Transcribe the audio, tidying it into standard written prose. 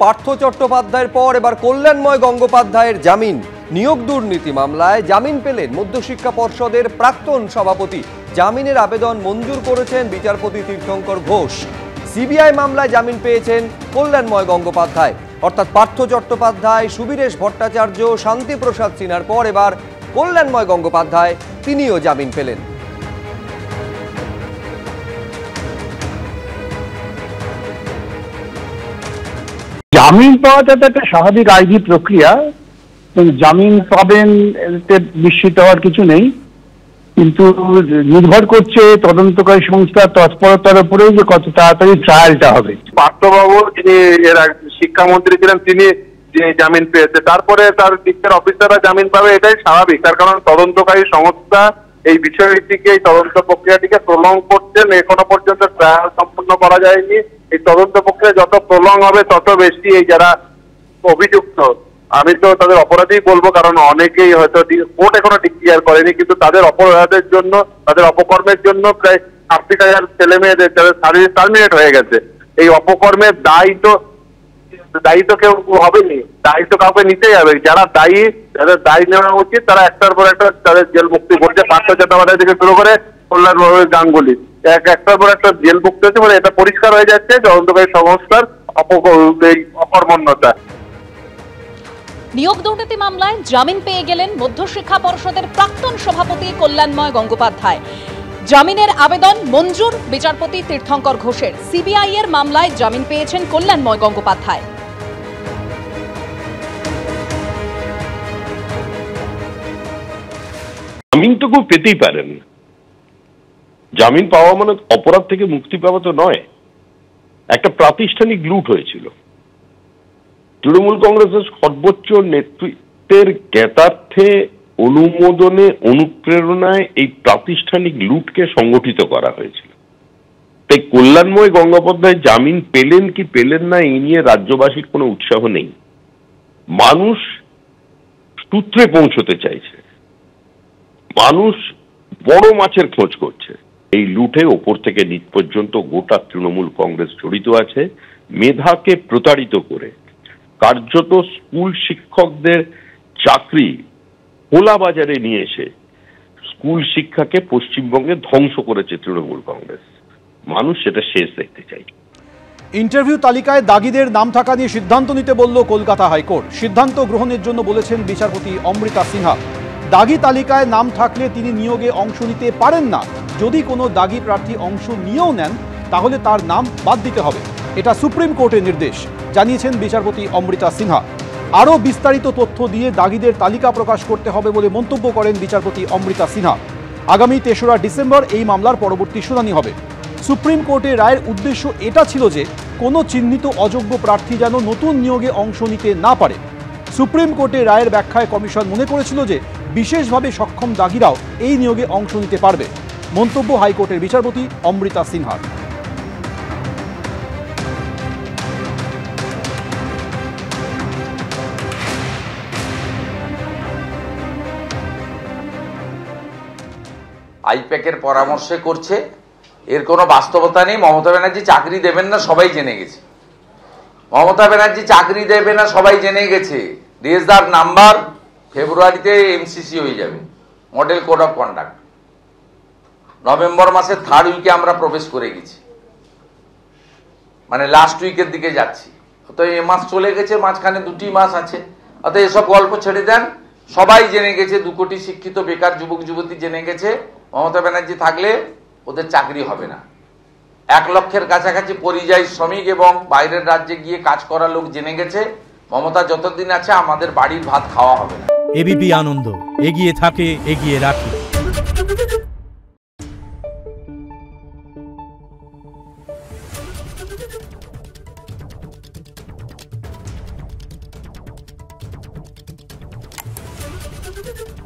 পার্থ চট্টোপাধ্যায়ের পর এবার কল্যাণময় গঙ্গোপাধ্যায়ের জামিন। নিয়োগ দুর্নীতি মামলায় জামিন পেলেন মধ্যশিক্ষা পর্ষদের প্রাক্তন সভাপতি। জামিনের আবেদন মঞ্জুর করেছেন বিচারপতি তীর্থঙ্কর ঘোষ। সিবিআই মামলায় জামিন পেয়েছেন কল্যাণময় গঙ্গোপাধ্যায়, অর্থাৎ পার্থ চট্টোপাধ্যায়, সুবীরেশ ভট্টাচার্য, শান্তিপ্রসাদ সিনহার পর এবার কল্যাণময় গঙ্গোপাধ্যায় তিনিও জামিন পেলেন। জামিন পাওয়াটা তো একটা স্বাভাবিক আইনি প্রক্রিয়া। জামিন পাবেন এতে বিস্মিত হওয়ার কিছু নেই, কিন্তু নির্ভর করছে তদন্তকারী সংস্থার তৎপরতার উপরে যে কত তাড়াতাড়ি ট্রায়ালটা হবে। পার্থবাবু যিনি এর শিক্ষামন্ত্রী ছিলেন তিনি যে জামিন পেয়েছে, তারপরে তার দিকের অফিসাররা জামিন পাবে, এটাই স্বাভাবিক। তার কারণ তদন্তকারী সংস্থা এই বিষয়টিকে, এই তদন্ত প্রক্রিয়াটিকে প্রলং করছেন। এখনো পর্যন্ত ট্রায়াল সম্পূর্ণ করা যায়নি। এই তদন্ত প্রক্রিয়া যত প্রলং হবে তত বেশি এই যারা অভিযুক্ত, আমি তো তাদের অপরাধী বলবো, কারণ অনেকেই হয়তো কোর্ট এখনো ডিক্লিয়ার করেনি, কিন্তু তাদের অপরাধের জন্য, তাদের অপকর্মের জন্য প্রায় 30,000 ছেলে মেয়েদের সার্ভিস টার্মিনেট হয়ে গেছে। এই অপকর্মের দায়ী তো কেউ হবেনি, দায়ী তো কাউকে নিতেই হবে। যারা দায়ী, যাদের দায়ী নেওয়া উচিত, তারা একটার পর একটা তাদের জেল মুক্তি করছে। পার্থ চট্টোপাধ্যায় থেকে শুরু করে কল্যাণময় গাঙ্গুলি একটার পর একটা জেল মুক্তি হচ্ছে। মানে এটা পরিষ্কার হয়ে যাচ্ছে তদন্তকারী সংস্থার অকর্মণ্যতা। নিয়োগ দুর্নীতি মামলায় জামিন পেয়ে গেলেন মধ্যশিক্ষা পর্ষদের প্রাক্তন সভাপতি কল্যাণময় গঙ্গোপাধ্যায়। জামিনের আবেদন মঞ্জুর বিচারপতি তীর্থঙ্কর ঘোষের। সিবিআই এর মামলায় জামিন পেয়েছেন কল্যাণময় গঙ্গোপাধ্যায়। জামিনটুকু পেতেই পারেন। জামিন পাওয়া মানে অপরাধ থেকে মুক্তি পাওয়া তো নয়। একটা প্রাতিষ্ঠানিক লুট হয়েছিল। তৃণমূল কংগ্রেসের সর্বোচ্চ নেতৃত্বের জ্ঞাতার্থে, অনুমোদনে, অনুপ্রেরণায় এই প্রাতিষ্ঠানিক লুটকে সংগঠিত করা হয়েছিল। তাই কল্যাণময় গঙ্গোপাধ্যায় জামিন পেলেন কি পেলেন না এই নিয়ে রাজ্যবাসীর কোনো উৎসাহ নেই। মানুষ সূত্রে পৌঁছতে চাইছে, মানুষ বড় মাছের খোঁজ করছে। এই লুটে ওপর থেকে নিচ পর্যন্ত গোটা তৃণমূল কংগ্রেস জড়িত আছে। মেধাকে প্রতারিত করে কার্যত স্কুল শিক্ষকদের চাকরি খোলা বাজারে নিয়ে এসে স্কুল শিক্ষাকে পশ্চিমবঙ্গে ধ্বংস করেছে তৃণমূল কংগ্রেস। মানুষ সেটা শেষ দেখতে চাই। ইন্টারভিউ তালিকায় দাগীদের নাম থাকা নিয়ে সিদ্ধান্ত নিতে বলল কলকাতা হাইকোর্ট। সিদ্ধান্ত গ্রহণের জন্য বলেছেন বিচারপতি অমৃতা সিনহা। দাগী তালিকায় নাম থাকলে তিনি নিয়োগে অংশ নিতে পারেন না। যদি কোনো দাগী প্রার্থী অংশ নিয়েও নেন তাহলে তার নাম বাদ দিতে হবে। এটা সুপ্রিম কোর্টের নির্দেশ, জানিয়েছেন বিচারপতি অমৃতা সিনহা। আরও বিস্তারিত তথ্য দিয়ে দাগীদের তালিকা প্রকাশ করতে হবে বলে মন্তব্য করেন বিচারপতি অমৃতা সিনহা। আগামী ৩রা ডিসেম্বর এই মামলার পরবর্তী শুনানি হবে। সুপ্রিম কোর্টের রায়ের উদ্দেশ্য এটা ছিল যে কোনো চিহ্নিত অযোগ্য প্রার্থী যেন নতুন নিয়োগে অংশ নিতে না পারে। সুপ্রিম কোর্টের রায়ের ব্যাখ্যায় কমিশন মনে করেছিল যে বিশেষভাবে সক্ষম দাগীরাও এই নিয়োগে অংশ নিতে পারবে। মন্তব্য হাইকোর্টের বিচারপতি অমৃতা সিনহার। আইপ্যাকের পরামর্শে করছে, এর কোনো বাস্তবতা নেই। মমতা ব্যানার্জি চাকরি দেবেন না সবাই জেনে গেছে। মমতা ব্যানার্জি চাকরি দেবে না সবাই জেনে গেছে। রেজদার নাম্বার ফেব্রুয়ারিতে এমসিসি হয়ে যাবে, model code of conduct. November মাসের 3rd উইকে আমরা প্রবেশ করে গেছি, মানে লাস্ট উইকের দিকে যাচ্ছি। তো এ মাস চলে গেছে, মাঝখানে 2টি মাস আছে। অর্থাৎ এসব গল্প ছেড়ে দেন। সবাই জেনে গেছে, 2 কোটি শিক্ষিত বেকার যুবক যুবতী জেনে গেছে মমতা ব্যানার্জি থাকলে ওদের চাকরি হবে না। 1 লক্ষের কাছাকাছি পরিযায়ী শ্রমিক এবং বাইরের রাজ্যে গিয়ে কাজ করা লোক জেনে গেছে মমতা যতদিন আছে আমাদের বাড়ির ভাত খাওয়া হবে না। এবিপি আনন্দ, এগিয়ে থাকে, এগিয়ে রাখে। Thank you.